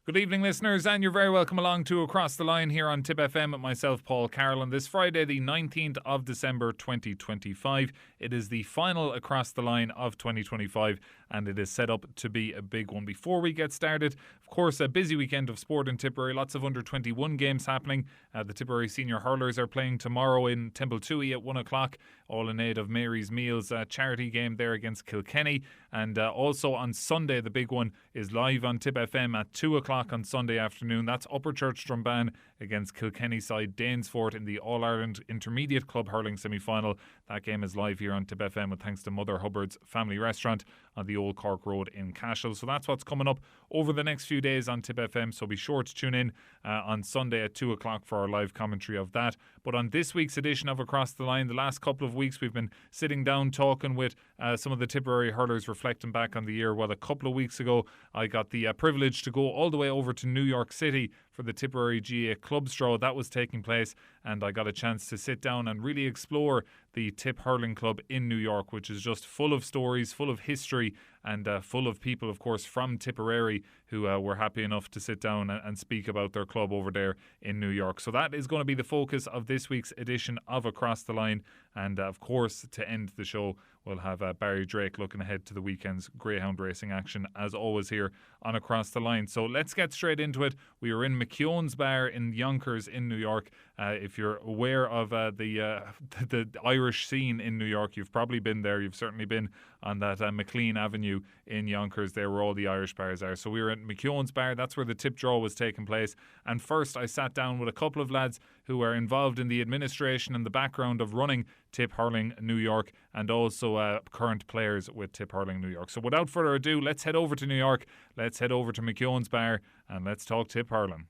Good evening, listeners, and you're very welcome along to Across the Line here on Tip FM with myself, Paul Carroll. On this Friday, the 19th of December 2025, it is the final Across the Line of 2025, and it is set up to be a big one. Before we get started, of course, a busy weekend of sport in Tipperary. Lots of under-21 games happening. The Tipperary senior hurlers are playing tomorrow in Templetooey at 1 o'clock, all in aid of Mary's Meals charity game there against Kilkenny. And also on Sunday, the big one is live on Tip FM at 2 o'clock on Sunday afternoon. That's Upper Church Drumban against Kilkenny side Danesfort in the All-Ireland Intermediate Club Hurling semi-final. That game is live here on Tip FM with thanks to Mother Hubbard's Family Restaurant on the Old Cork Road in Cashel. So that's what's coming up over the next few days on Tip FM. So be sure to tune in on Sunday at 2 o'clock for our live commentary of that. But on this week's edition of Across the Line, the last couple of weeks we've been sitting down talking with some of the Tipperary hurlers, reflecting back on the year. Well, a couple of weeks ago I got the privilege to go all the way over to New York City for the Tipperary GA Club Straw. That was taking place, and I got a chance to sit down and really explore the Tip Hurling Club in New York, which is just full of stories, full of history, and full of people, of course, from Tipperary who were happy enough to sit down and speak about their club over there in New York. So that is going to be the focus of this week's edition of Across the Line. And of course, to end the show, we'll have Barry Drake looking ahead to the weekend's greyhound racing action, as always, here on Across the Line. So let's get straight into it. We are in McKeown's Bar in Yonkers in New York. If you're aware of the Irish scene in New York, you've probably been there. You've certainly been on that McLean Avenue in Yonkers, there where all the Irish bars are. So we were at McKeown's Bar. That's where the tip draw was taking place. And first I sat down with a couple of lads who are involved in the administration and the background of running Tip Hurling New York, and also current players with Tip Hurling New York. So without further ado, let's head over to New York. Let's head over to McKeown's Bar and let's talk Tip Hurling.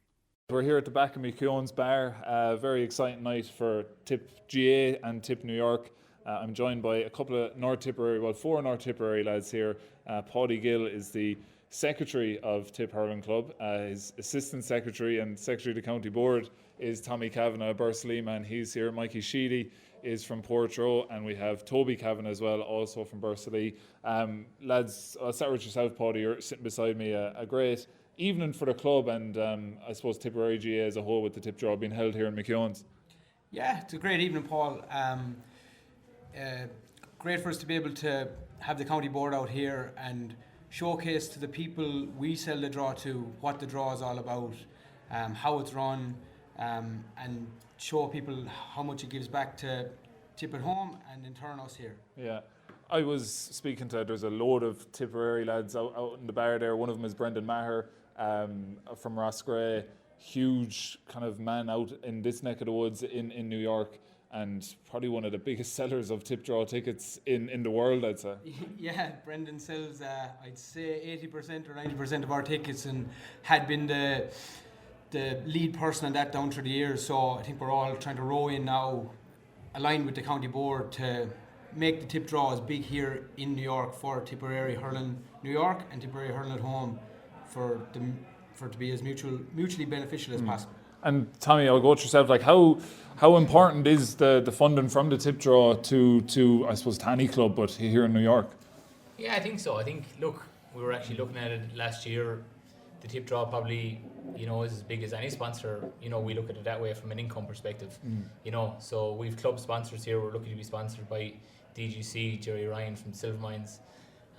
We're here at the back of McKeown's Bar. Very exciting night for Tip GA and Tip New York. I'm joined by a couple of North Tipperary, well, 4 North Tipperary lads here. Pádraig Gill is the secretary of Tip Hurling Club. His assistant secretary and secretary of the county board is Tommy Kavanagh, Bursley, and he's here. Mikey Sheedy is from Portrush, and we have Toby Kavanagh as well, also from Bursley. Lads, I'll start with yourself, Pádraig. You're sitting beside me. A great evening for the club, and I suppose Tipperary GA as a whole, with the tip draw being held here in McKeown's. Yeah, it's a great evening, Paul. Great for us to be able to have the county board out here and showcase to the people we sell the draw to what the draw is all about, how it's run, and show people how much it gives back to Tip at home and in turn us here. Yeah. I was speaking to, there's a load of Tipperary lads out in the bar there. One of them is Brendan Maher from Roscrea, huge kind of man out in this neck of the woods in New York, and probably one of the biggest sellers of tip draw tickets in the world, I'd say. Yeah, Brendan sells, I'd say 80% or 90% of our tickets, and had been the lead person on that down through the years. So I think we're all trying to row in now, aligned with the county board, to make the tip draw as big here in New York for Tipperary Hurling New York and Tipperary Hurling at home, for it to be as mutually beneficial as possible. And Tommy, I'll go to yourself. Like, how important is the funding from the tip draw to I suppose to any club, but here in New York? Yeah, I think so. I think, look, we were actually looking at it last year. The tip draw probably, is as big as any sponsor. We look at it that way from an income perspective. So we've club sponsors here. We're lucky to be sponsored by DGC, Jerry Ryan from Silver Mines,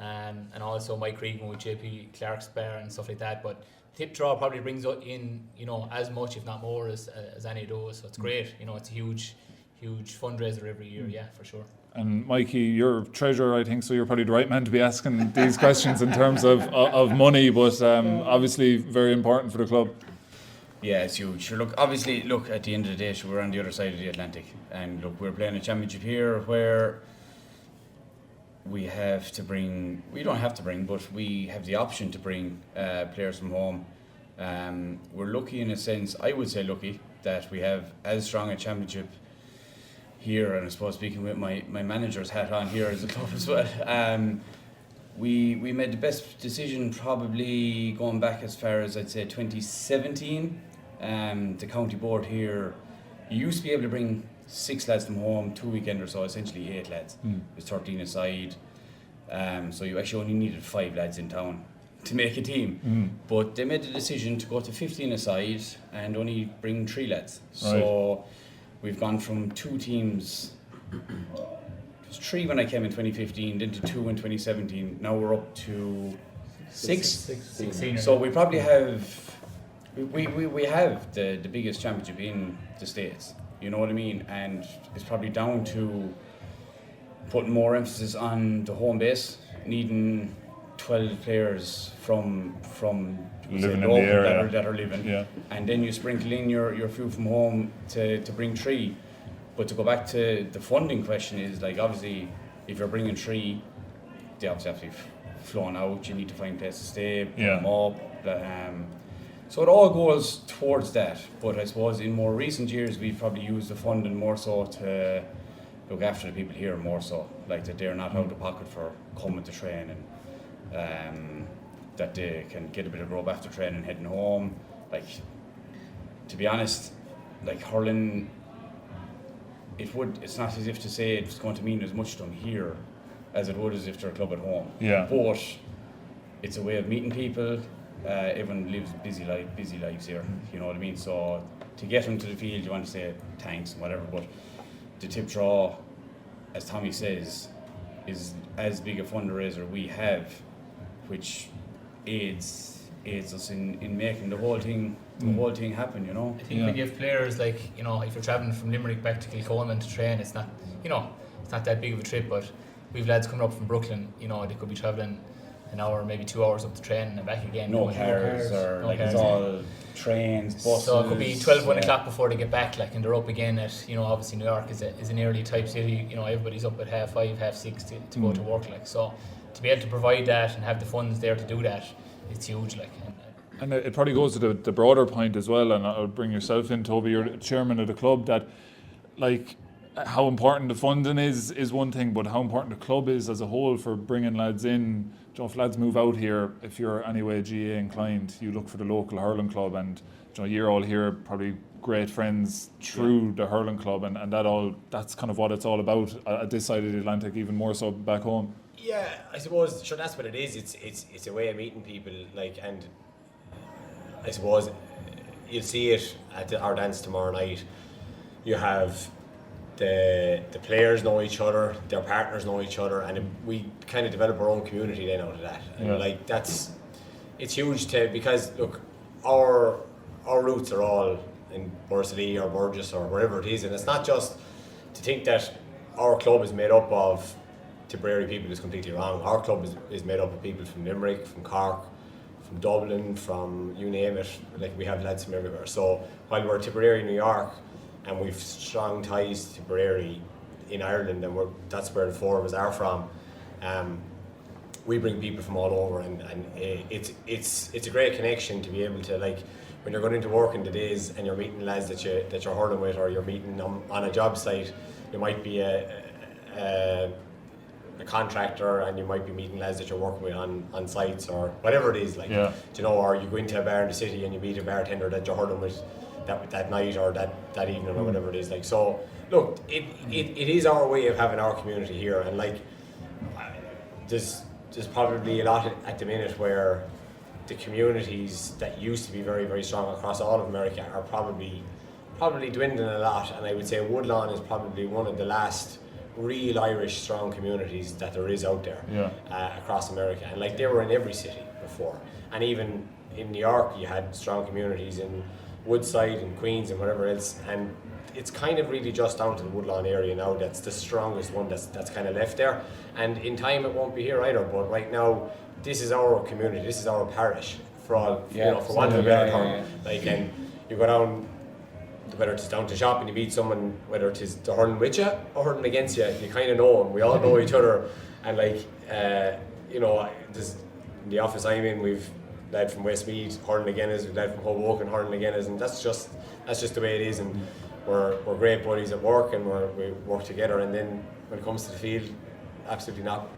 and also Mike Regan with JP Clark's Bar and stuff like that. But tip draw probably brings in, as much, if not more, as any of those. So it's great. It's a huge fundraiser every year. Yeah, for sure. And Mikey, you're treasurer, I think, so you're probably the right man to be asking these questions in terms of money, but obviously very important for the club. Yeah, it's huge. Sure, look, obviously, at the end of the day, we're on the other side of the Atlantic, and look, we're playing a championship here where we don't have to bring, but we have the option to bring players from home. We're lucky in a sense, I would say lucky, that we have as strong a championship here, and I suppose speaking with my manager's hat on here as a club as well, we made the best decision probably going back as far as I'd say 2017. The county board here, you used to be able to bring 6 lads from home, 2 weekenders, so essentially 8 lads. It was 13 aside, so you actually only needed 5 lads in town. to make a team. But they made the decision to go to 15 aside and only bring 3 lads. So we've gone from 2 teams. It was 3 when I came in 2015, then to 2 in 2017. Now we're up to 6. So we probably have we have the biggest championship in the States. You know what I mean? And it's probably down to putting more emphasis on the home base, needing 12 players from living in the area that are living, and then you sprinkle in your few from home to bring 3. But to go back to the funding question is like, obviously if you're bringing 3, they obviously have to be flown out. You need to find places to stay, put them up. So it all goes towards that. But I suppose in more recent years we've probably used the funding more so to look after the people here more so, like that they're not out of pocket for coming to train, and that they can get a bit of grub after training, heading home. Like, to be honest, like hurling, it's not as if to say it's going to mean as much to them here as it would as if they're a club at home. But it's a way of meeting people. Everyone lives busy lives here, you know what I mean? So to get them to the field, you want to say thanks and whatever, but the tip draw, as Tommy says, is as big a fundraiser we have, which aids us in making the whole thing happen, you know. I think we give players, like, you know, if you're travelling from Limerick back to Kilcoleman to train, it's not, you know, it's not that big of a trip, but we've lads coming up from Brooklyn, you know, they could be travelling an hour, maybe 2 hours up to train and back again. No cars, it's all trains, buses. So it could be 1 o'clock before they get back, like, and they're up again at, you know, obviously New York is an early type city, you know, everybody's up at 5:30, 6:30 to go to work, like, so to be able to provide that and have the funds there to do that, it's huge, like. And it probably goes to the broader point as well, and I'll bring yourself in, Toby, you're chairman of the club, that, like, how important the funding is one thing, but how important the club is as a whole for bringing lads in. You know, if lads move out here, if you're anyway GA inclined, you look for the local hurling club, and you know, you're all here probably great friends through the hurling club, and that's kind of what it's all about at this side of the Atlantic, even more so back home. Yeah, I suppose sure that's what it is. It's a way of meeting people, like, and I suppose you'll see it at our dance tomorrow night. You have the players know each other, their partners know each other, and we kind of develop our own community then out of that. And like it's huge because look, our roots are all in Borsley or Burgess or wherever it is, and it's not just to think that our club is made up of Tipperary people is completely wrong. Our club is made up of people from Limerick, from Cork, from Dublin, from you name it. Like, we have lads from everywhere. So while we're Tipperary, New York, and we've strong ties to Tipperary in Ireland, and that's where the 4 of us are from. We bring people from all over, and it's a great connection to be able to, like, when you're going into work in the days and you're meeting lads that you're hurling with, or you're meeting on a job site. You might be a contractor, and you might be meeting lads that you're working with on sites or whatever it is, like, you know, or you go into a bar in the city and you meet a bartender that you're hurling with that night or that evening or whatever it is, like. So look, it is our way of having our community here, and like there's probably a lot at the minute where the communities that used to be very, very strong across all of America are probably dwindling a lot, and I would say Woodlawn is probably one of the last real Irish strong communities that there is out there across America. And like, they were in every city before, and even in New York you had strong communities in Woodside and Queens and whatever else, and it's kind of really just down to the Woodlawn area now that's the strongest one that's kind of left there. And in time it won't be here either, but right now this is our community, this is our parish for all, you know, for want of a better term. Like, and you go down, whether it's down to shop and you meet someone, whether it is the hurling with you or hurling against you, you kind of know them. We all know each other, and like, you know, in the office I'm in, we've lad from Westmeath hurling again is, lad from Hoboken hurling again is, and that's just the way it is. And we're great buddies at work, and we work together, and then when it comes to the field, absolutely not.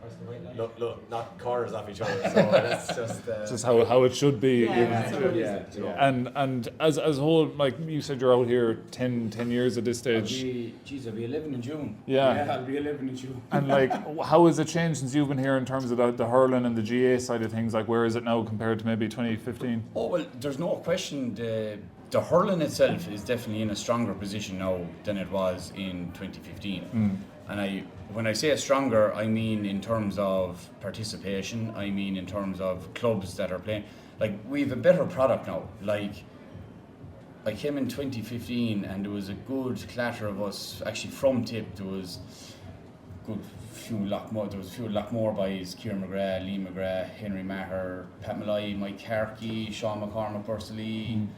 look, not corners off each other. So that's just how it should be. And as a whole, like you said, you're out here 10 years at this stage. I'll be 11 in June. Yeah, I'll be 11 in June. And like, how has it changed since you've been here in terms of the hurling and the GA side of things? Like, where is it now compared to maybe 2015? Oh well, there's no question. The hurling itself is definitely in a stronger position now than it was in 2015. And when I say stronger, I mean in terms of participation. I mean in terms of clubs that are playing. Like, we have a better product now. Like, I came in 2015 and there was a good clatter of us actually from Tip. There was a few Lockmore boys: Kieran McGrath, Lee McGrath, Henry Maher, Pat Malloy, Mike Carty, Seán McCormack, Bursley.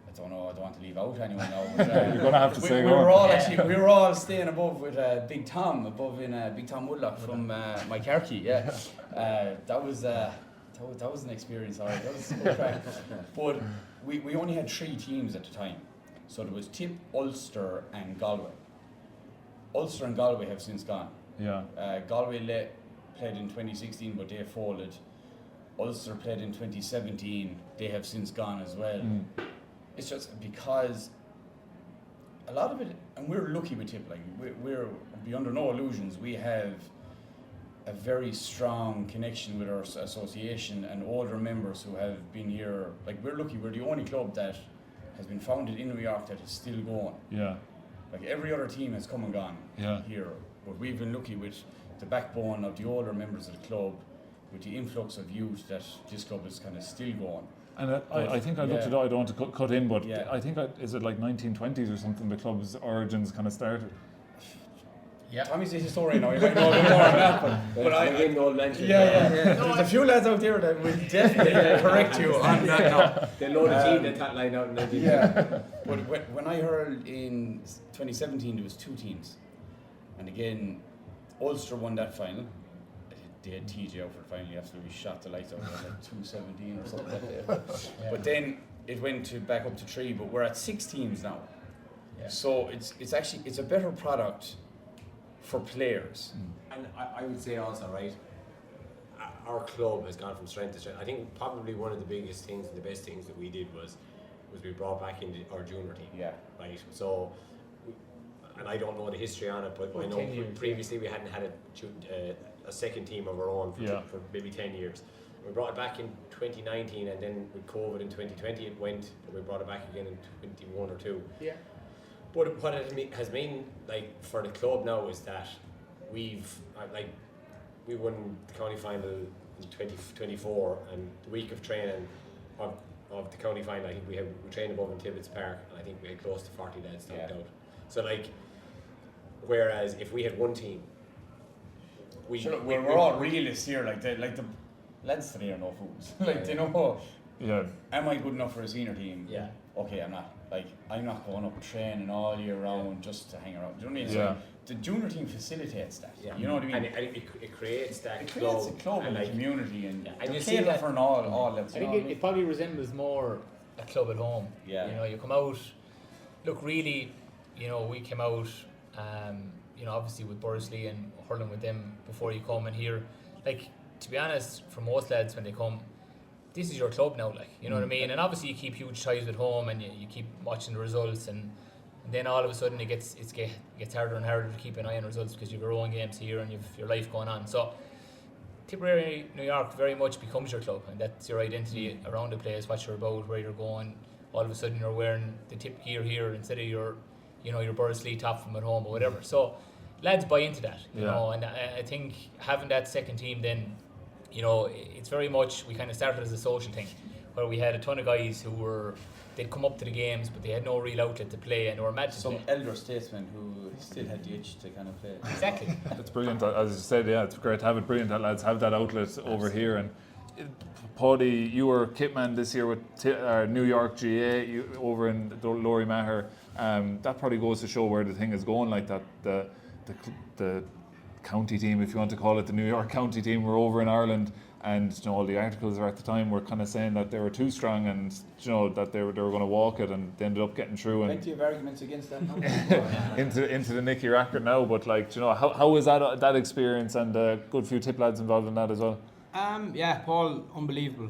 I don't know, I don't want to leave out anyone now. But, You're going to have to say we were all staying above with Big Tom, Big Tom Woodlock from Mike Carty. Yeah, that was an experience. All right, that was good crack. But we only had 3 teams at the time, so there was Tip, Ulster, and Galway. Ulster and Galway have since gone. Yeah. Galway played in 2016, but they folded. Ulster played in 2017. They have since gone as well. It's just because a lot of it, and we're lucky with Tip. Like, we're be under no illusions. We have a very strong connection with our association and older members who have been here. Like, we're lucky. We're the only club that has been founded in New York that is still going. Yeah. Like, every other team has come and gone here, but we've been lucky with the backbone of the older members of the club, with the influx of youth, that this club is kind of still going. And I think I looked it up, I don't want to cut in, but I think, is it like 1920s or something, the club's origins kind of started? Yeah. Tommy's a historian now, he might know a bit more on that, but I didn't know mention. There's a few lads out there that will definitely correct you on that now. They know the team that that line out in 19. But when I hurled in 2017, there was 2 teams, and again, Ulster won that final. They had TJ out for the final, he absolutely shot the lights out of it, like 217 or something like that. But then it went back up to 3, but we're at 6 teams now. Yeah. So it's a better product for players. And I would say also, right, our club has gone from strength to strength. I think probably one of the biggest things and the best things that we did was we brought back in our junior team. Yeah. Right. So, and I don't know the history on it, but I know previously we hadn't had a second team of our own for maybe 10 years. We brought it back in 2019, and then with COVID in 2020 it went, and we brought it back again in 21 or 2. Yeah. But what it has meant, like, for the club now is that we won the county final in 2024, and the week of training of the county final, I think we trained above in Tibbetts Park, and I think we had close to 40 lads knocked out. So, like, whereas if we had one team, we're all realists here. Like the lads today are no fools. Like, they know. Yeah. Am I good enough for a senior team? Yeah. Okay, I'm not. Like, I'm not going up training all year round just to hang around. Do you know what I mean? Yeah. So the junior team facilitates that. Yeah. You know what I mean? And it creates that. It creates a club and a community, and you see that for all levels. I think it probably resembles more a club at home. Yeah. You know, you come out. Look, really, you know, we came out. You know, obviously with Bursley and hurling with them before you come in here. Like, to be honest, for most lads when they come, this is your club now, like, you know what I mean? And obviously you keep huge ties at home, and you keep watching the results, and then all of a sudden it gets harder and harder to keep an eye on results because you've your own games here and you've your life going on. So Tipperary, New York very much becomes your club, and that's your identity around the place, what you're about, where you're going. All of a sudden you're wearing the Tip gear here instead of your Bursley top from at home or whatever. So lads buy into that, you know, and I think having that second team then, you know, it's very much, we kind of started as a social thing where we had a ton of guys they'd come up to the games, but they had no real outlet to play, and they were mad to some play. elder statesmen who still had the itch to kind of play. Exactly. It's brilliant, as you said, it's great to have it. Brilliant that lads have that outlet over here. And Paddy, you were kitman this year with New York GA over in Lorry Maher. That probably goes to show where the thing is going, like that the county team, if you want to call it the New York county team, were over in Ireland And all the articles at the time were kind of saying that they were too strong, and that they were going to walk it, and they ended up getting through. Plenty of arguments against that. into the Nicky Rackard now, but how was that experience, and a good few tip lads involved in that as well? Paul, unbelievable.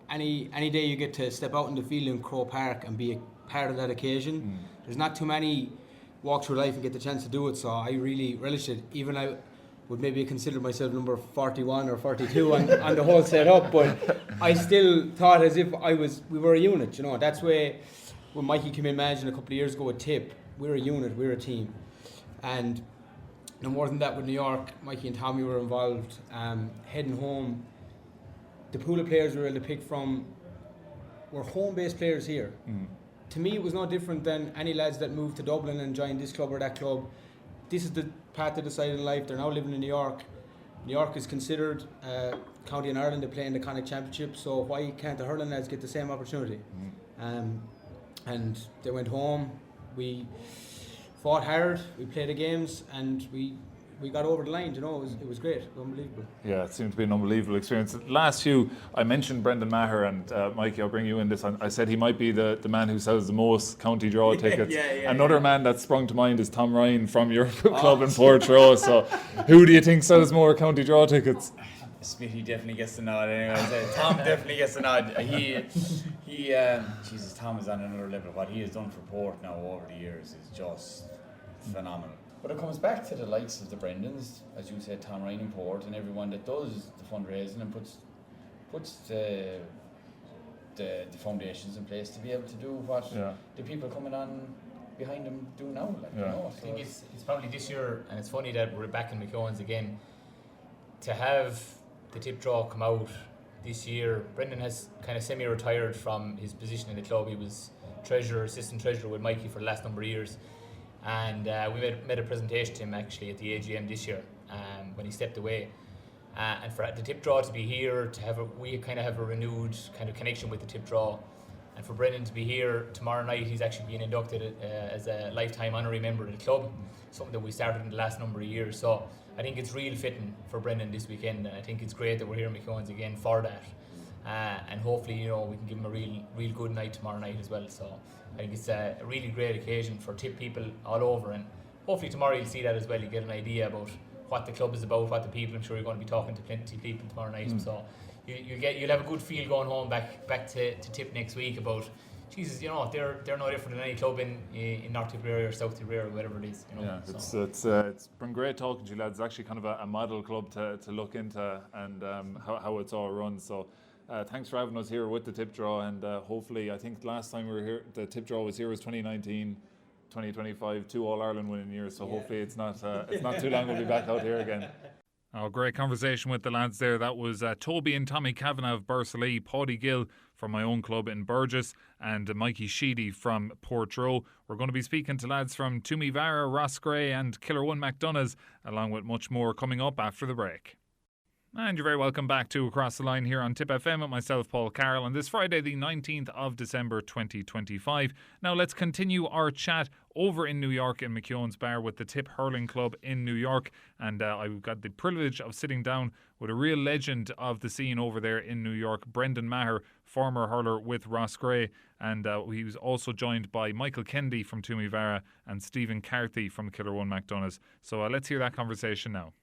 Any day you get to step out in the field in Crow Park and be a part of that occasion, there's not too many walk through life and get the chance to do it. So I really relished it. Even I would maybe consider myself number 41 or 42 on the whole setup, but I still thought as if we were a unit. That's where when Mikey came in managing a couple of years ago with Tip, we're a unit, we're a team. And no more than that with New York, Mikey and Tommy were involved. Heading home, the pool of players we were able to pick from were home-based players here. To me, it was no different than any lads that moved to Dublin and joined this club or that club. This is the path they decided in life. They're now living in New York. New York is considered county in Ireland to play in the Connacht Championship, so why can't the hurling lads get the same opportunity? And they went home. We fought hard. We played the games, and we got over the line. It was great, unbelievable. Yeah, it seemed to be an unbelievable experience. Last few, I mentioned Brendan Maher, and Mikey, I'll bring you in this. I said he might be the man who sells the most county draw tickets. Another man that sprung to mind is Tom Ryan from your club in Portrush. So, who do you think sells more county draw tickets? Smitty definitely gets the nod anyway. Tom definitely gets the nod. Jesus, Tom is on another level. What he has done for Port now over the years is just phenomenal. But it comes back to the likes of the Brendans, as you said, Tom Ryan in Port, and everyone that does the fundraising and puts the foundations in place to be able to do what the people coming on behind them do now. I think it's probably this year, and it's funny that we're back in McKeown's again, to have the tip draw come out this year. Brendan has kind of semi-retired from his position in the club. He was assistant treasurer with Mikey for the last number of years. And we made a presentation to him actually at the AGM this year when he stepped away. And for the tip draw to be here, we kind of have a renewed kind of connection with the tip draw. And for Brennan to be here tomorrow night, he's actually being inducted as a lifetime honorary member of the club, something that we started in the last number of years. So I think it's real fitting for Brennan this weekend, and I think it's great that we're here in McKeown's again for that. And hopefully, we can give him a real good night tomorrow night as well. So I think it's a really great occasion for tip people all over, and hopefully tomorrow you'll see that as well. You get an idea about what the club is about, what the people. I'm sure you're going to be talking to plenty of people tomorrow night. So you'll have a good feel going home back to tip next week about. Jesus, they're no different than any club in North Tipperary or South Tipperary or whatever it is. It's been great talking to you lads. It's actually kind of a model club to look into, and how it's all run. So thanks for having us here with the tip draw, and hopefully, I think last time we were here, the tip draw was here was 2019, 2025, 2 All-Ireland winning years. So hopefully it's not too long we'll be back out here again. Oh, great conversation with the lads there. That was Toby and Tommy Kavanagh of Bursalee, Pádraig Gill from my own club in Burgess, and Mikey Sheedy from Portrush. We're going to be speaking to lads from Toomevara, Roscrea and Killerone MacDonagh's, along with much more coming up after the break. And you're very welcome back to Across the Line here on Tip FM with myself, Paul Carroll, on this Friday the 19th of December 2025. Now let's continue our chat over in New York in McKeown's Bar with the Tip Hurling Club in New York, and I've got the privilege of sitting down with a real legend of the scene over there in New York, Brendan Maher, former hurler with Roscrea, and he was also joined by Michael Kennedy from Toomevara and Stephen Carty from Killerone MacDonagh's. So let's hear that conversation now.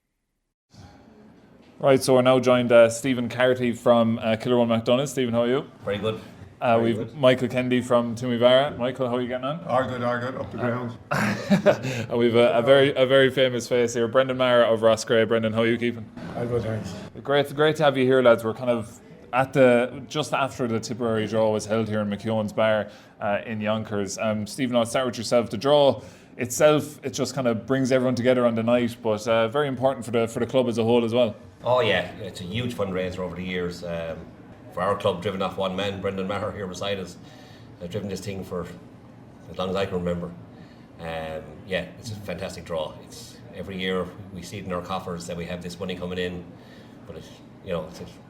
Right, so we're now joined Stephen Carty from Killerone MacDonagh's. Stephen, how are you? Very good. We've Michael Kennedy from Toomevara. Michael, how are you getting on? All good, up the ground. And we've a very famous face here, Brendan Maher of Roscrea. Brendan, how are you keeping? All good, thanks. Great to have you here, lads. We're kind of just after the Tipperary draw was held here in McKeown's Bar in Yonkers. Stephen, I'll start with yourself. The draw itself, it just kind of brings everyone together on the night, but very important for the club as a whole as well. Oh yeah, it's a huge fundraiser over the years. For our club, driven off one man, Brendan Maher here beside us, I've driven this thing for as long as I can remember. It's a fantastic draw. It's every year we see it in our coffers that we have this money coming in, but it's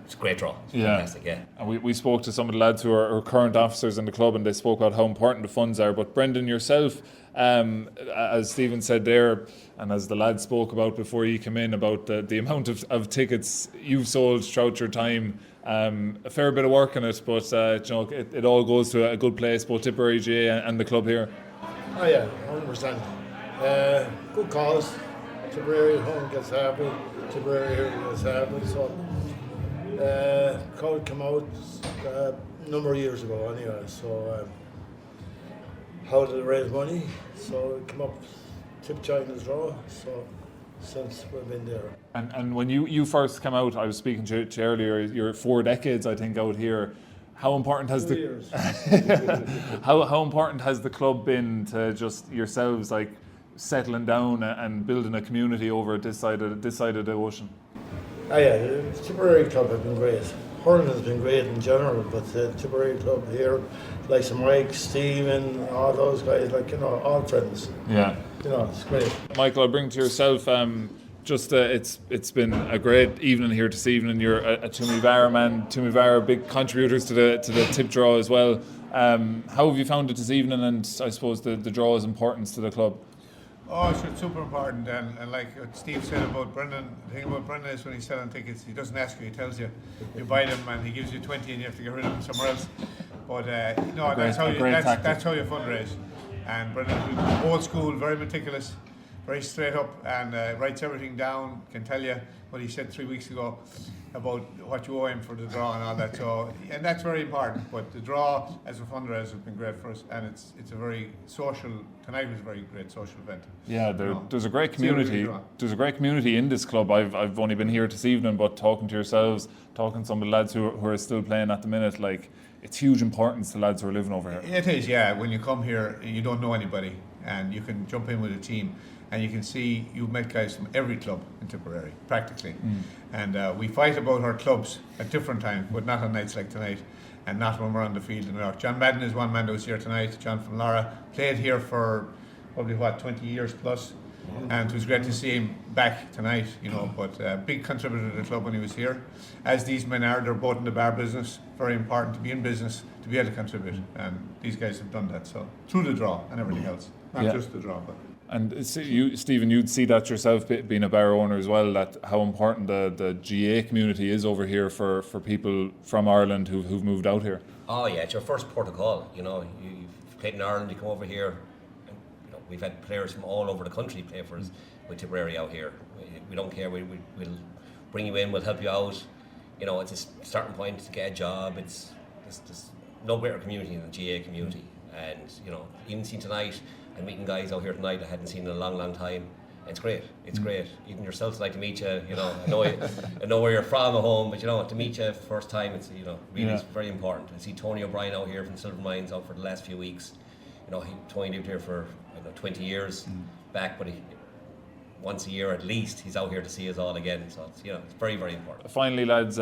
it's a great draw. It's Yeah. fantastic, yeah. And we spoke to some of the lads who are current officers in the club, and they spoke about how important the funds are. But Brendan, yourself, as Stephen said there, and as the lads spoke about before you came in, about the amount of tickets you've sold throughout your time, a fair bit of work in it, but it all goes to a good place, both Tipperary GA and the club here. Oh yeah, 100%. Good cause. Tipperary home gets happy. Tipperary here gets happy. So, crowd came out a number of years ago anyway. So, how did they raise money? So it came up Tip China's draw. So since we've been there. And when you first came out, I was speaking to you earlier, you're 4 decades, I think, out here. How important has 2 years. how important has the club been to just yourselves, like, settling down and building a community over this side of the ocean? Oh yeah, the Tipperary club have been great. Hurling has been great in general, but the Tipperary club here, like some Mike, Stephen, all those guys, like, all friends. Yeah. It's great. Michael, I'll bring to yourself. It's been a great evening here this evening. You're a Toomevara man. Toomevara, big contributors to the tip draw as well. How have you found it this evening, and I suppose the draw's importance to the club? Oh, it's super important, and like what Steve said about Brendan, the thing about Brendan is when he's selling tickets, he doesn't ask you, he tells you. You buy them and he gives you 20 and you have to get rid of them somewhere else. But that's how you fundraise. And Brendan is old school, very meticulous, very straight up, and writes everything down, can tell you what he said 3 weeks ago about what you owe him for the draw and all that. So, and that's very important. But the draw as a fundraiser has been great for us, and it's a very social. Tonight was a very great social event. Yeah, there's a great community. There's a great community in this club. I've only been here this evening, but talking to yourselves, talking to some of the lads who are still playing at the minute, like, it's huge importance to lads who are living over here. It is, yeah. When you come here, you don't know anybody, and you can jump in with a team. And you can see you've met guys from every club in Tipperary, practically. And we fight about our clubs at different times, but not on nights like tonight, and not when we're on the field in New York. John Madden is one man that was here tonight. John from Lara played here for probably 20 years plus, and it was great to see him back tonight. But a big contributor to the club when he was here. As these men are, they're both in the bar business. Very important to be in business to be able to contribute, and these guys have done that. So through the draw and everything else, not just the draw, but. And Stephen, you'd see that yourself, being a bar owner as well, that how important the GA community is over here for people from Ireland who've moved out here. Oh yeah, it's your first port of call. You've played in Ireland, you come over here. And, we've had players from all over the country play for us with Tipperary out here. We don't care. We'll bring you in. We'll help you out. It's a starting point to get a job. There's no better community than the GA community. And even seen tonight. I'm meeting guys out here tonight I hadn't seen in a long, long time. It's great. It's great. Even yourself, I'd like to meet you. I know where you're from at home, but to meet you first time, it's really it's very important. I see Tony O'Brien out here from Silver Mines out for the last few weeks. Tony lived here for 20 years back, but once a year at least he's out here to see us all again. So it's very, very important. Finally, lads,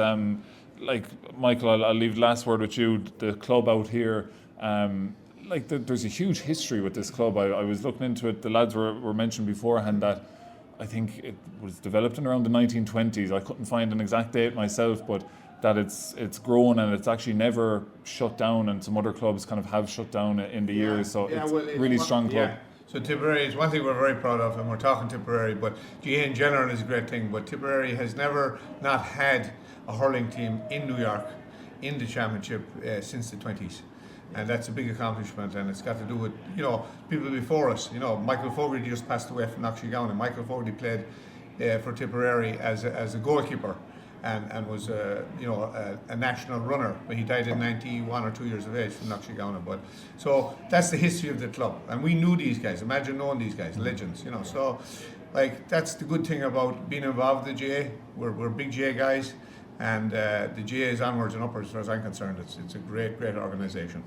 like Michael, I'll leave the last word with you. The club out here. There's a huge history with this club. I was looking into it. The lads were mentioned beforehand that I think it was developed in around the 1920s. I couldn't find an exact date myself, but that it's grown and it's actually never shut down. And some other clubs kind of have shut down in the years. So it's a really strong club. Yeah. So Tipperary is one thing we're very proud of, and we're talking Tipperary, but GA in general is a great thing. But Tipperary has never not had a hurling team in New York in the championship since the 20s. And that's a big accomplishment, and it's got to do with people before us. Michael Fogarty just passed away from Knockshigowna, and Michael Fogarty played for Tipperary as a goalkeeper, and was a national runner. But he died at 91 or 2 years of age from Knockshigowna. But so that's the history of the club, and we knew these guys. Imagine knowing these guys, legends. So that's the good thing about being involved with the GA. We're big GA guys. And the GA is onwards and upwards as far as I'm concerned. It's a great organisation.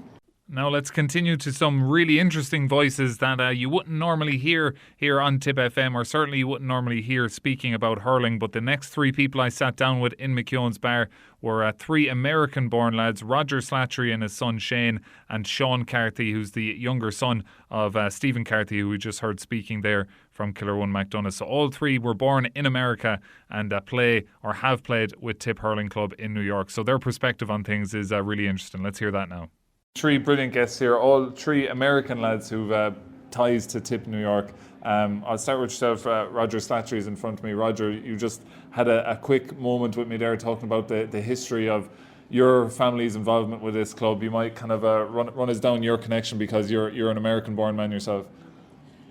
Now let's continue to some really interesting voices that you wouldn't normally hear here on Tip FM, or certainly you wouldn't normally hear speaking about hurling. But the next three people I sat down with in McKeown's Bar were three American-born lads, Roger Slattery and his son Shane, and Seán Carty, who's the younger son of Stephen Carty, who we just heard speaking there from Killer One McDonagh. So all three were born in America and play or have played with Tip Hurling Club in New York. So their perspective on things is really interesting. Let's hear that now. Three brilliant guests here, all three American lads who've ties to Tip New York. I'll start with yourself. Roger Slattery is in front of me. Roger, you just had a quick moment with me there talking about the history of your family's involvement with this club. You might kind of run us down your connection, because you're an American-born man yourself.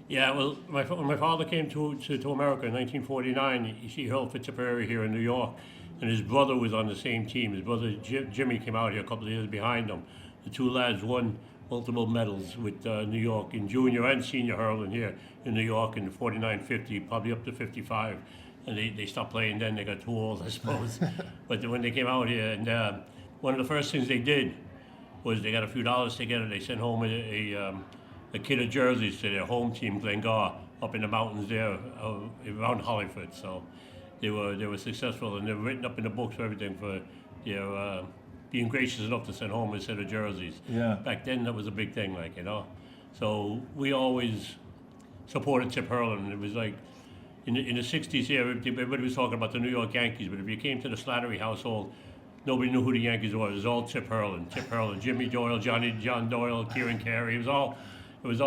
Yeah, well, when my father came to America in 1949, he hurled for Tipperary here in New York, and his brother was on the same team. His brother Jimmy came out here a couple of years behind him. The two lads won multiple medals with New York in junior and senior hurling here in New York in the 49-50, probably up to 55. And they stopped playing then, they got too old, I suppose. But when they came out here, and one of the first things they did was they got a few dollars together. They sent home a kit of jerseys to their home team, Glengar, up in the mountains there around Hollyford. So they were successful, and they were written up in the books for everything for their being gracious enough to send home a set of jerseys. Yeah. Back then, that was a big thing, like, you know. So we always supported Tip Hurling. It was like in the 60s here, everybody was talking about the New York Yankees, but if you came to the Slattery household, nobody knew who the Yankees were. It was all Tip Hurling. Jimmy Doyle, John Doyle, Kieran Carey. That's all it was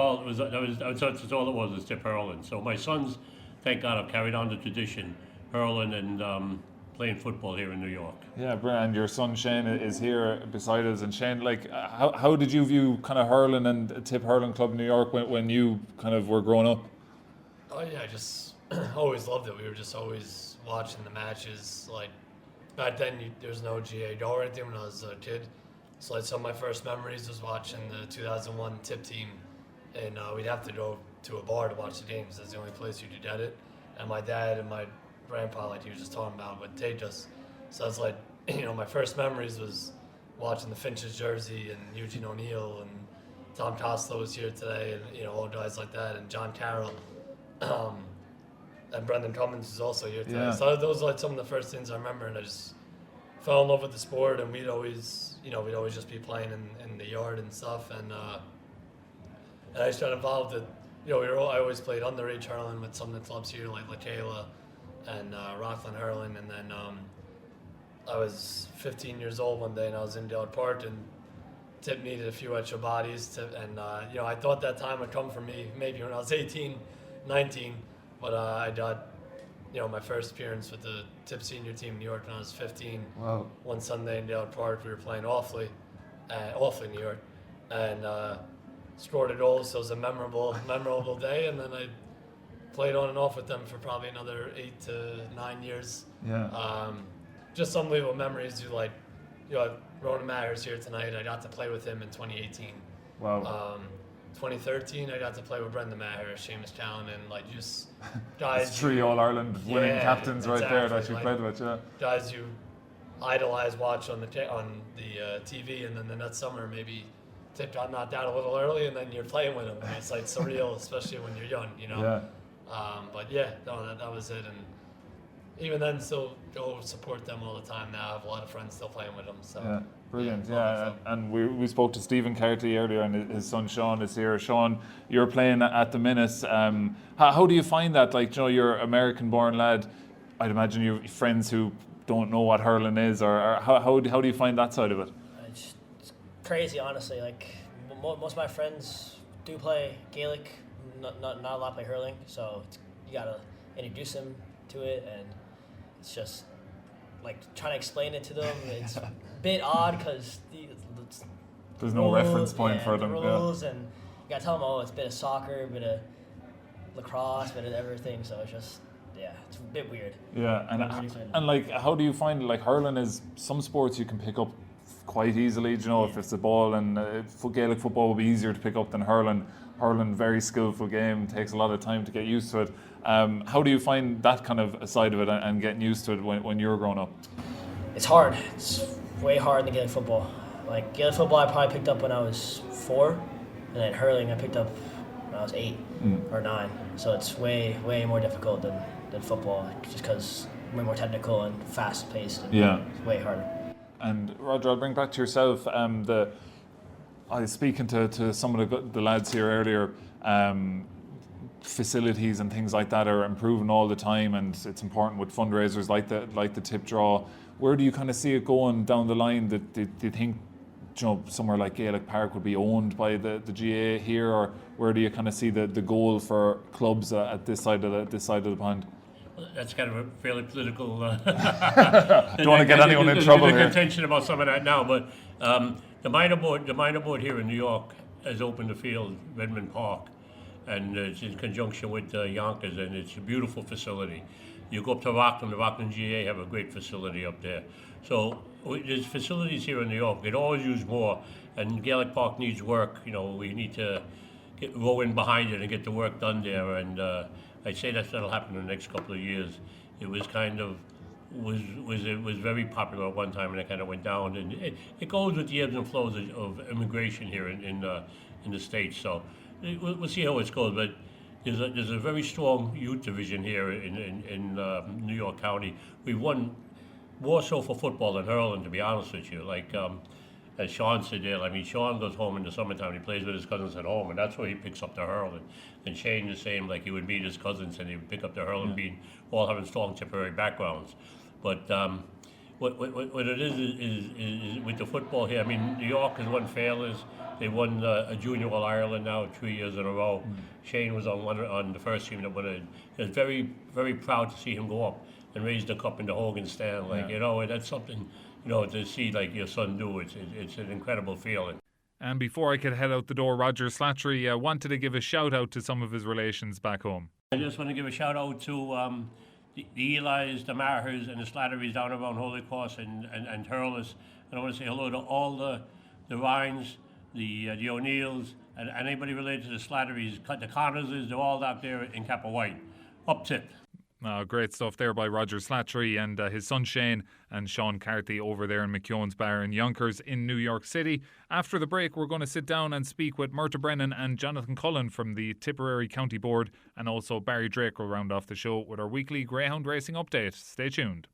Tip Hurling. So my sons, thank God, have carried on the tradition, hurling and playing football here in New York. Yeah, Brennan, your son Shane is here beside us. And Shane, like, how did you view kind of hurling and Tip Hurling Club New York when you kind of were growing up? Oh yeah, I just always loved it. We were just always watching the matches. Like back then, there was no GA or anything when I was a kid. So like some of my first memories was watching the 2001 Tip team, and we'd have to go to a bar to watch the games. That's the only place you could get it. And my dad and my grandpa, like he was just talking about, would take us. So it's like, my first memories was watching the Finch's jersey and Eugene O'Neill and Tom Costello was here today, and all guys like that, and John Carroll, and Brendan Cummins is also here today. Yeah. So those are like some of the first things I remember, and I just fell in love with the sport, and we'd always just be playing in the yard and stuff, and I just got involved in, I always played underage hurling with some of the clubs here, like LaKayla and Rockland Hurling, and then I was 15 years old one day, and I was in Dale Park, and Tip needed a few extra bodies, and I thought that time would come for me maybe when I was 18, 19, but I got my first appearance with the Tip senior team in New York when I was 15. Wow. One Sunday in Dale Park, we were playing awfully New York, and scored a goal, so it was a memorable day, and then I played on and off with them for probably another 8 to 9 years. Yeah. Just unbelievable memories. Ronan Maher's here tonight. I got to play with him in 2018. Wow. 2013, I got to play with Brendam Maher, Seamus Callan, and just guys. It's three All-Ireland winning captains right there that you played with, yeah. Guys you idolize, watch on the TV, and then the next summer maybe Tip got knocked out a little early, and then you're playing with them. And it's like surreal, especially when you're young, Yeah. But yeah, no, that was it. And even then, still go support them all the time now. I have a lot of friends still playing with them. So yeah, brilliant. Yeah, and we spoke to Stephen Carty earlier, and his son Seán is here. Seán, you're playing at the minute. How do you find that? Like, you're American-born lad. I'd imagine you have friends who don't know what hurling is, or how do you find that side of it? It's crazy, honestly. Like most of my friends do play Gaelic, not a lot play hurling, so you gotta introduce them to it, and it's just like trying to explain it to them. It's a bit odd because there's no reference point for them. The rules, and you gotta tell them, it's a bit of soccer, a bit of lacrosse, a bit of everything. So it's just, it's a bit weird. Yeah, and like, how do you find, like, hurling is some sports you can pick up quite easily, if it's a ball, and Gaelic football will be easier to pick up than hurling. Hurling, very skillful game, takes a lot of time to get used to it. How do you find that kind of side of it and getting used to it when you were growing up? It's hard. It's way harder than Gaelic football. Like Gaelic football, I probably picked up when I was 4, and then hurling I picked up when I was 8 or 9. So it's way more difficult than football, just because way more technical and fast paced. It's way harder. And Roger, I'll bring back to yourself. I was speaking to some of the lads here earlier. Facilities and things like that are improving all the time, and it's important with fundraisers like the tip draw. Where do you kind of see it going down the line? Do you think, you know, somewhere like Gaelic Park would be owned by the GAA here, or where do you kind of see the goal for clubs at this side of the pond? That's kind of a fairly political. Don't want to get anyone in trouble here. There's contention about some of that now, but the minor board here in New York has opened a field, Redmond Park, and it's in conjunction with Yonkers, and it's a beautiful facility. You go up to Rockland, the Rockland GA have a great facility up there. So there's facilities here in New York. We could always use more, and Gaelic Park needs work. You know, we need to row in behind it and get the work done there, and I'd say that'll happen in the next couple of years. It was kind of was very popular at one time, and it kind of went down, and it goes with the ebbs and flows of immigration here in the States. So we'll see how it goes, but there's a very strong youth division here in New York County. We've won more so for football than hurling, to be honest with you. Like as Seán said there, I mean, Seán goes home in the summertime, he plays with his cousins at home, and that's where he picks up the hurling. And Shane the same, like he would meet his cousins and he would pick up the hurling, being all having strong Tipperary backgrounds. But what it is with the football here, I mean, New York has won failures. They won a Junior All-Ireland now 3 years in a row. Shane was on the first team that won it. I was very, very proud to see him go up and raise the cup in the Hogan stand. Like, you know, that's something, you know, to see like your son do. It's an incredible feeling. And before I could head out the door, Roger Slattery wanted to give a shout out to some of his relations back home. I just want to give a shout out to the Eli's, the Mahers, and the Slatterys down around Holy Cross and Hurlers. And I want to say hello to all the Rhines, the O'Neills, and anybody related to the Slatterys. The Connors, they're all out there in Kappa White. Up tip. Great stuff there by Roger Slattery and his son Shane and Seán Carty over there in McKeown's Bar in Yonkers in New York City. After the break, we're going to sit down and speak with Murtagh Brennan and Jonathan Cullen from the Tipperary County Board, and also Barry Drake will round off the show with our weekly greyhound racing update. Stay tuned.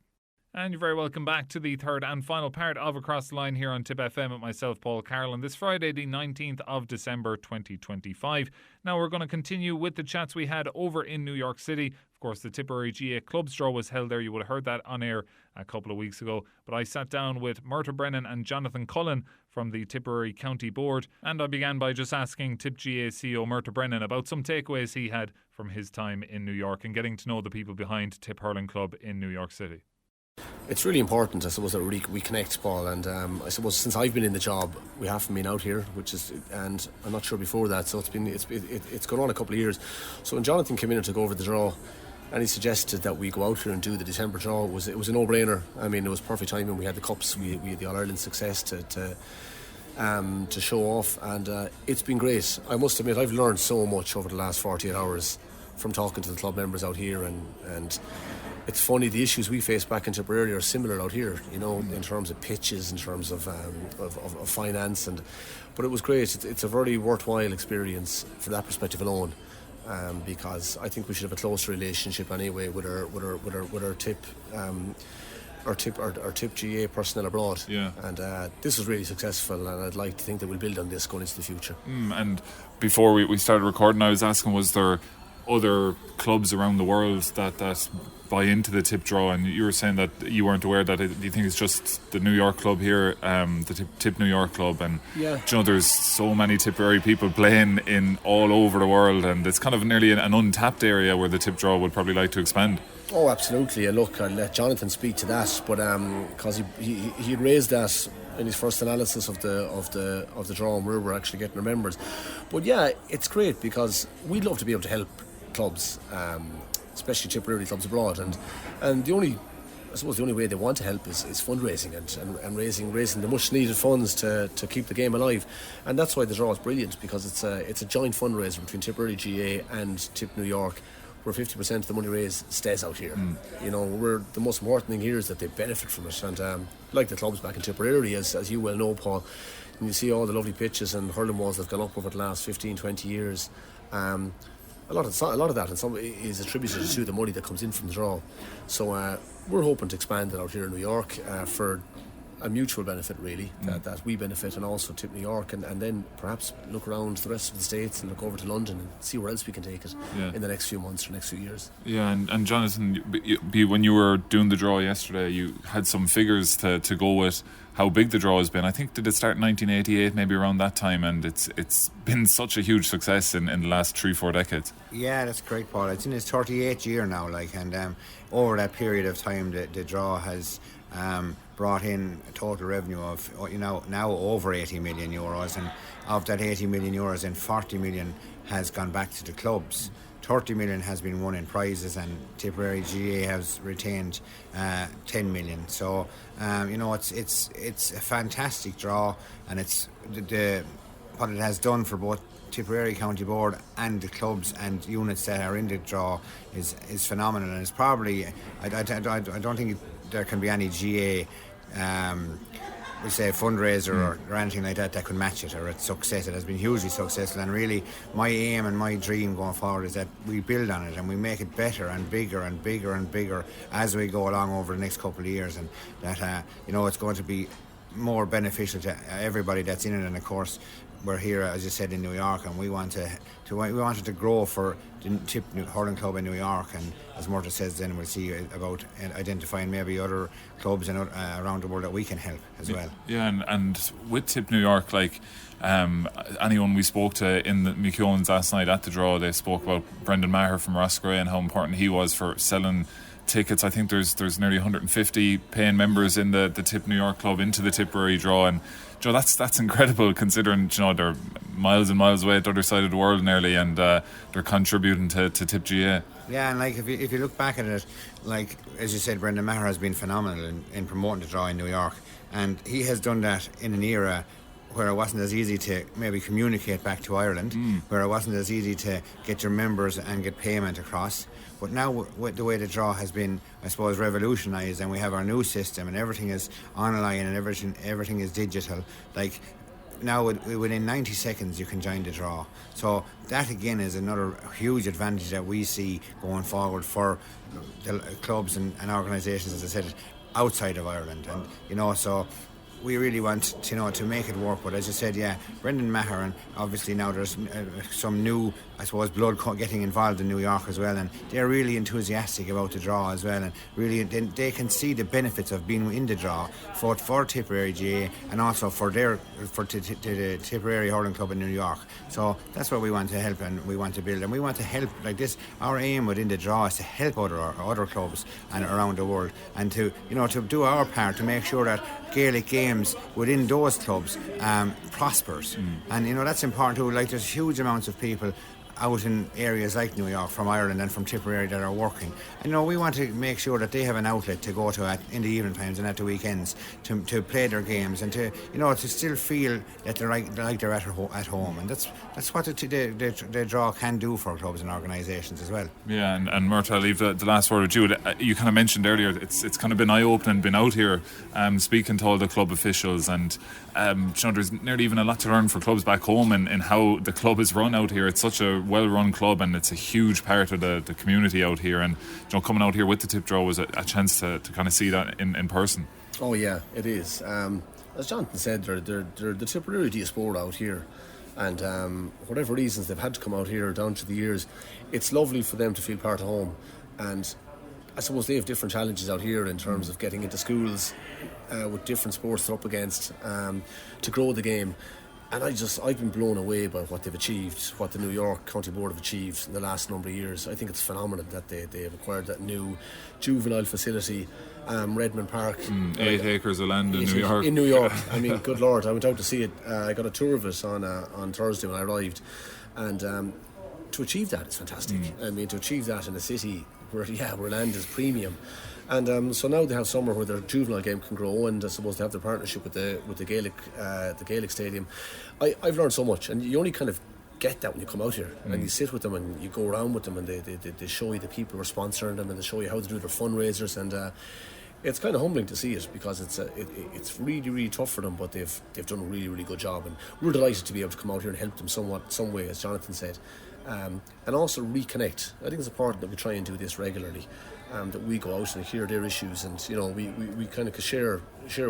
And you're very welcome back to the third and final part of Across the Line here on Tip FM with myself, Paul Carroll, on this Friday, the 19th of December 2025. Now we're going to continue with the chats we had over in New York City. Of course, the Tipperary GA Clubs Draw was held there. You would have heard that on air a couple of weeks ago. But I sat down with Murtagh Brennan and Jonathan Cullen from the Tipperary County Board. And I began by just asking Tip GA CEO Murtagh Brennan about some takeaways he had from his time in New York and getting to know the people behind Tip Hurling Club in New York City. It's really important, I suppose, that we connect, Paul, and I suppose since I've been in the job, we haven't been out here, and I'm not sure before that, so it's gone on a couple of years. So when Jonathan came in and took over the draw, and he suggested that we go out here and do the December draw, it was a no-brainer. I mean, it was perfect timing. We had the cups, we had the All-Ireland success to show off, and it's been great. I must admit, I've learned so much over the last 48 hours from talking to the club members out here, and it's funny, the issues we face back in Tipperary are similar out here, you know, in terms of pitches, in terms of finance, but it was great. It's a very worthwhile experience for that perspective alone, because I think we should have a closer relationship anyway with our tip GA personnel abroad. And this was really successful, and I'd like to think that we'll build on this going into the future. And before we started recording, I was asking, was there other clubs around the world that buy into the tip draw, and you were saying that you weren't aware that do you think it's just the New York club here, the tip New York club, and you know, there's so many Tipperary people playing in all over the world, and it's kind of nearly an untapped area where the tip draw would probably like to expand. Oh, absolutely. Look, I'll let Jonathan speak to that, but because he raised that in his first analysis of the draw, and we're actually getting our members. But yeah, it's great because we'd love to be able to help clubs, especially Tipperary clubs abroad, and the only way they want to help is fundraising and raising the much needed funds to keep the game alive, and that's why the draw is brilliant, because it's a joint fundraiser between Tipperary GA and Tip New York, where 50% of the money raised stays out here. You know, the most important thing here is that they benefit from it. And like the clubs back in Tipperary, as you well know, Paul, and you see all the lovely pitches and hurling walls that have gone up over the last 15, 20 years. A lot of that and some is attributed to the money that comes in from the draw. So we're hoping to expand it out here in New York for a mutual benefit, really, that we benefit and also Tip New York, and then perhaps look around the rest of the States and look over to London and see where else we can take it in the next few months or next few years. Yeah, and Jonathan, when you were doing the draw yesterday, you had some figures to go with how big the draw has been. I think, did it start in 1988, maybe around that time, and it's been such a huge success in the last 3-4 decades. Yeah, that's correct, Paul. It's in its 38th year now, and over that period of time the draw has brought in a total revenue of now over 80 million euros, and of that 80 million euros, then 40 million has gone back to the clubs. 30 million has been won in prizes, and Tipperary GA has retained 10 million. So it's a fantastic draw, and it's what it has done for both Tipperary County Board and the clubs and units that are in the draw is phenomenal, and it's probably I don't think there can be any GA we say fundraiser or anything like that could match it, or its success. It has been hugely successful, and really my aim and my dream going forward is that we build on it and we make it better and bigger and bigger and bigger as we go along over the next couple of years, and that it's going to be more beneficial to everybody that's in it. And of course we're here, as you said, in New York, and we wanted to grow for the Tip Hurling Club in New York, and as Murtagh says, then we'll see about identifying maybe other clubs around the world that we can help as well. Yeah, and with Tip New York, like anyone we spoke to in the McEwen's last night at the draw, they spoke about Brendan Maher from Roscrea and how important he was for selling tickets. I think there's nearly 150 paying members in the Tip New York club into the Tipperary draw, and that's incredible considering they're miles and miles away at the other side of the world nearly, and they're contributing to Tip GA. Yeah, and like if you look back at it, like as you said, Brendan Maher has been phenomenal in promoting the draw in New York, and he has done that in an era where it wasn't as easy to maybe communicate back to Ireland, where it wasn't as easy to get your members and get payment across. But now, with the way the draw has been, I suppose, revolutionised, and we have our new system, and everything is online and everything is digital. Like now, within 90 seconds, you can join the draw. So that again is another huge advantage that we see going forward for the clubs and organisations, as I said, outside of Ireland, and so. We really want to make it work, but as you said, Brendan Maher, and obviously now there's some new, I suppose, blood getting involved in New York as well, and they're really enthusiastic about the draw as well, and really they can see the benefits of being in the draw for Tipperary GA and also for the Tipperary Hurling Club in New York. So that's what we want to help, and we want to build, and we want to help like this. Our aim within the draw is to help other clubs and around the world, and to do our part to make sure that Gaelic games within those clubs prospers, and that's important too. Like there's huge amounts of people out in areas like New York from Ireland and from Tipperary that are working, and we want to make sure that they have an outlet to go to in the evening times and at the weekends to play their games, and to still feel that they're like they're at home, and that's what the draw can do for clubs and organisations as well. Yeah, and Murtagh, I'll leave the last word with you. You kind of mentioned earlier it's kind of been eye-opening, been out here speaking to all the club officials, and there's nearly even a lot to learn for clubs back home in how the club is run out here. It's such a well-run club, and it's a huge part of the community out here, and coming out here with the Tip draw was a chance to kind of see that in person. Oh yeah, it is. As Jonathan said, they're the Tipperary diaspora out here, and whatever reasons they've had to come out here down to the years, it's lovely for them to feel part of home. And I suppose they have different challenges out here in terms of getting into schools with different sports they're up against to grow the game. And I've been blown away by what they've achieved, what the New York County Board have achieved in the last number of years. I think it's phenomenal that they have acquired that new juvenile facility, Redmond Park. 8 acres of land in New York. In New York. I mean, good Lord, I went out to see it. I got a tour of it on Thursday when I arrived. And to achieve that, it's fantastic. I mean, to achieve that in a city where land is premium. And so now they have somewhere where their juvenile game can grow, and I suppose they have their partnership with the Gaelic Stadium. I've learned so much, and you only kind of get that when you come out here, and you sit with them and you go around with them, and they show you the people who are sponsoring them, and they show you how to do their fundraisers, and it's kind of humbling to see it, because it's really, really tough for them, but they've done a really, really good job, and we're delighted to be able to come out here and help them some way, as Jonathan said, and also reconnect. I think it's important that we try and do this regularly, that we go out and hear their issues, and we kind of share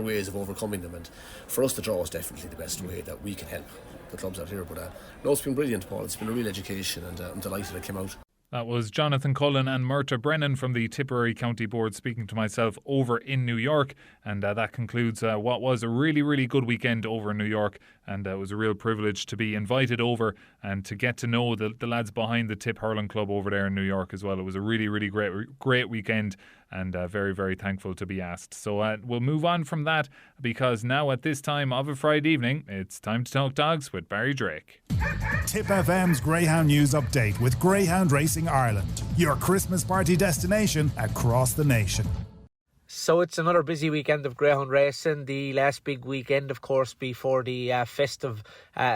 ways of overcoming them, and for us the draw is definitely the best way that we can help the clubs out here. But no, it's been brilliant, Paul. It's been a real education, and I'm delighted I came out. That was Jonathan Cullen and Murtagh Brennan from the Tipperary County Board speaking to myself over in New York. And that concludes what was a really, really good weekend over in New York. And it was a real privilege to be invited over and to get to know the lads behind the Tip Hurling Club over there in New York as well. It was a really, really great weekend, and very, very thankful to be asked. So we'll move on from that, because now at this time of a Friday evening, it's time to talk dogs with Barry Drake. Tip FM's Greyhound News Update with Greyhound Racing Ireland, your Christmas party destination across the nation. So it's another busy weekend of greyhound racing. The last big weekend, of course, before the festive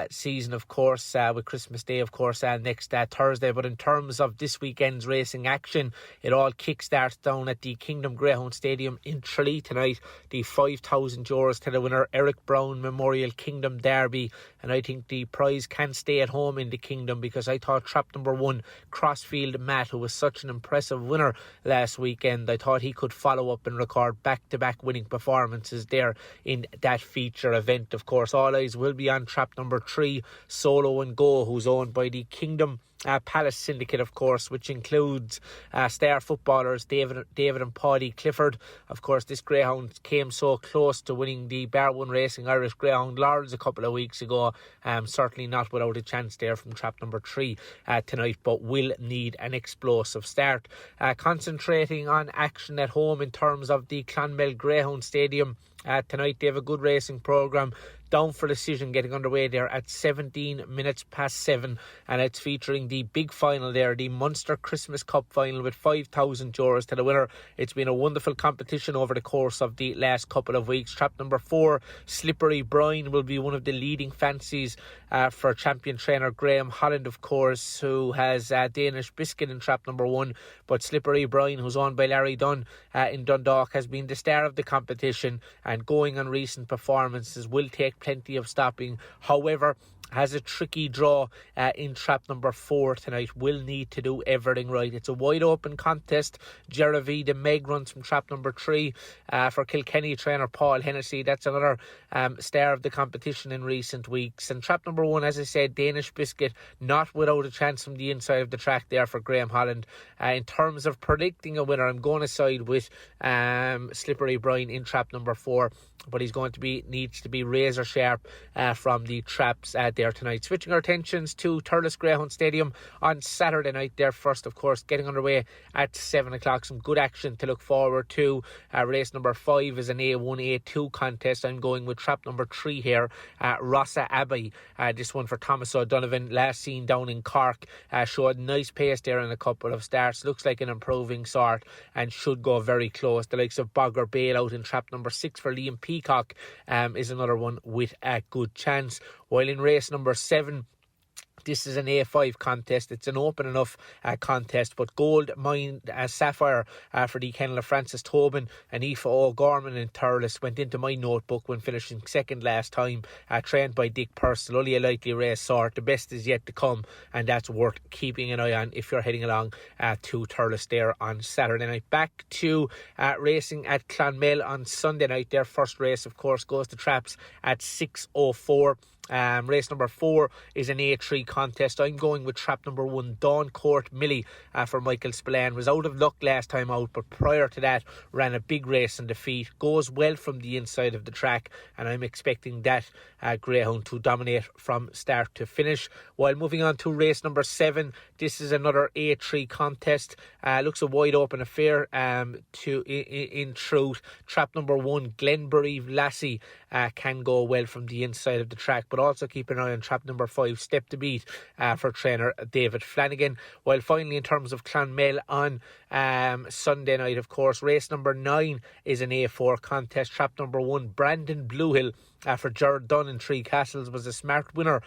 season, of course, with Christmas Day, of course, next Thursday. But in terms of this weekend's racing action, it all kickstarts down at the Kingdom Greyhound Stadium in Tralee tonight. The €5,000 to the winner, Eric Brown Memorial Kingdom Derby. And I think the prize can stay at home in the Kingdom, because I thought trap number 1, Crossfield Matt, who was such an impressive winner last weekend, I thought he could follow up and record back-to-back winning performances there in that feature event. Of course, all eyes will be on trap number 3, Solo and Go, who's owned by the Kingdom Palace Syndicate, of course, which includes star footballers David and Paddy Clifford. Of course, this greyhound came so close to winning the Bar 1 Racing Irish Greyhound Lords a couple of weeks ago. Certainly not without a chance there from trap number 3 tonight, but will need an explosive start. Concentrating on action at home in terms of the Clonmel Greyhound Stadium tonight, they have a good racing programme. Down for Decision getting underway there at 17 minutes past 7, and it's featuring the big final there, the Munster Christmas Cup final, with €5,000 to the winner. It's been a wonderful competition over the course of the last couple of weeks. Trap number 4, Slippery Brine, will be one of the leading fancies for champion trainer Graham Holland, of course, who has Danish Biscuit in trap number 1. But Slippery Brine, who's owned by Larry Dunn in Dundalk, has been the star of the competition, and going on recent performances will take plenty of stopping. However, has a tricky draw in trap number 4 tonight. Will need to do everything right. It's a wide open contest. Jeravi de Meg runs from trap number 3 for Kilkenny trainer Paul Hennessy. That's another star of the competition in recent weeks. And trap number 1, as I said, Danish Biscuit, not without a chance from the inside of the track there for Graham Holland. In terms of predicting a winner, I'm going to side with Slippery Brine in trap number 4, but he's going to needs to be razor sharp from the traps there tonight. Switching our attentions to Thurles Greyhound Stadium on Saturday night there first, of course, getting underway at 7 o'clock. Some good action to look forward to. Race number 5 is an A1, A2 contest. I'm going with trap number 3 here, Rossa Abbey. This one for Thomas O'Donovan, last seen down in Cork. Showed nice pace there in a couple of starts. Looks like an improving sort and should go very close. The likes of Bogger Bailout in trap number 6 for Liam Peacock is another one with a good chance. While in race number 7, this is an A5 contest. It's an open enough contest, but Gold Mine Sapphire for the kennel of Francis Tobin and Aoife O'Gorman in Thurles went into my notebook when finishing second last time, trained by Dick Purcell. Only a lightly raced sort. The best is yet to come, and that's worth keeping an eye on if you're heading along to Thurles there on Saturday night. Back to racing at Clonmel on Sunday night. Their first race, of course, goes to traps at 6:04. Race number 4 is an A3 contest. I'm going with trap number 1, Dawn Court Millie for Michael Spillane. Was out of luck last time out, but prior to that ran a big race in defeat. Goes well from the inside of the track, and I'm expecting that greyhound to dominate from start to finish. While moving on to race number 7, this is another A3 contest. Looks a wide open affair in truth. Trap number 1, Glenbury Lassie, can go well from the inside of the track, but also keep an eye on trap number 5, Step to Beat, for trainer David Flanagan. While finally, in terms of Clonmel on Sunday night, of course, race number 9 is an A4 contest. Trap number 1, Brandon Bluehill for Gerard Dunn in Three Castles was a smart winner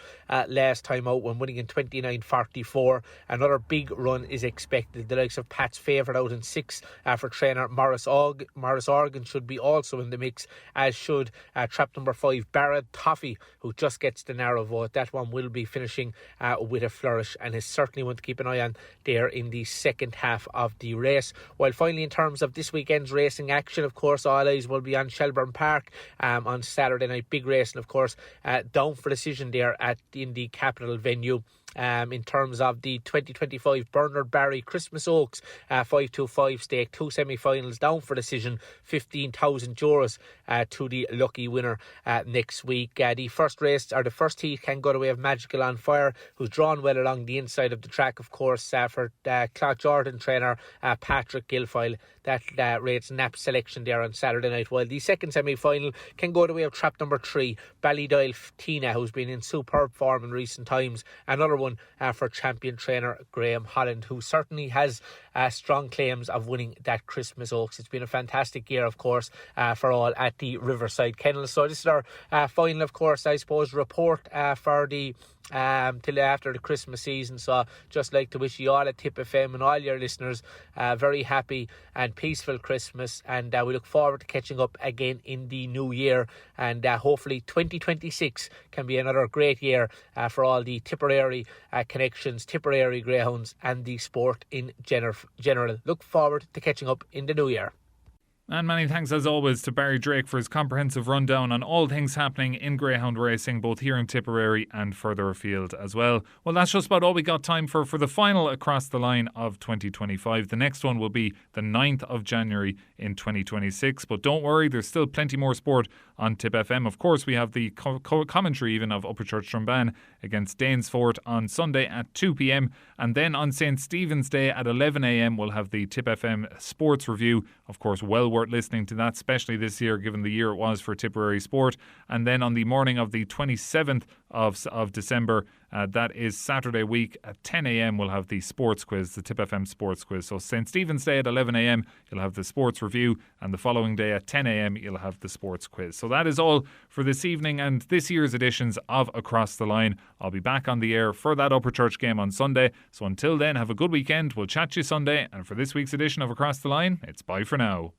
last time out when winning in 29.44. Another big run is expected. The likes of Pat's favourite out in 6 for trainer Morris Organ should be also in the mix, as should trap number 5 Barrett Toffee, who just gets the narrow vote. That one will be finishing with a flourish and is certainly one to keep an eye on there in the second half of the race. While finally, in terms of this weekend's racing action, of course, all eyes will be on Shelbourne Park on Saturday night. Big racing, of course, down for decision there in the capital venue. In terms of the 2025 Bernard Barry Christmas Oaks 525 stake, 2 semi-finals down for decision, €15,000 to the lucky winner next week. The first race, or the first heat, can go the way of Magical on Fire, who's drawn well along the inside of the track, of course, for Clough Jordan trainer Patrick Guilfoyle. That rates Nap selection there on Saturday night, while the second semi-final can go the way of trap number 3 Ballydale Tina, who's been in superb form in recent times. Another one for champion trainer Graham Holland, who certainly has strong claims of winning that Christmas Oaks. It's been a fantastic year, of course, for all at the Riverside Kennels. So this is our final, of course, I suppose, report for the till after the Christmas season. So just like to wish you all at Tip FM and all your listeners a very happy and peaceful Christmas, and we look forward to catching up again in the new year, and hopefully 2026 can be another great year for all the Tipperary connections, Tipperary Greyhounds and the sport in general. Look forward to catching up in the new year. And many thanks as always to Barry Drake for his comprehensive rundown on all things happening in greyhound racing, both here in Tipperary and further afield as well. Well, that's just about all we got time for the final Across the Line of 2025. The next one will be the 9th of January in 2026. But don't worry, there's still plenty more sport on Tip FM. Of course, we have the commentary even of Upperchurch Strumban against Danesfort on Sunday at 2 p.m. And then on St. Stephen's Day at 11 a.m. we'll have the Tip FM Sports Review. Of course, well worth listening to that, especially this year given the year it was for Tipperary sport. And then on the morning of the 27th of December, that is Saturday week at 10 a.m. we'll have the sports quiz, the Tip FM sports quiz. So St. Stephen's Day at 11 a.m. you'll have the sports review, and the following day at 10 a.m. you'll have the sports quiz. So that is all for this evening and this year's editions of Across the Line. I'll be back on the air for that Upperchurch game on Sunday. So until then, have a good weekend. We'll chat to you Sunday, and for this week's edition of Across the Line, it's bye for now.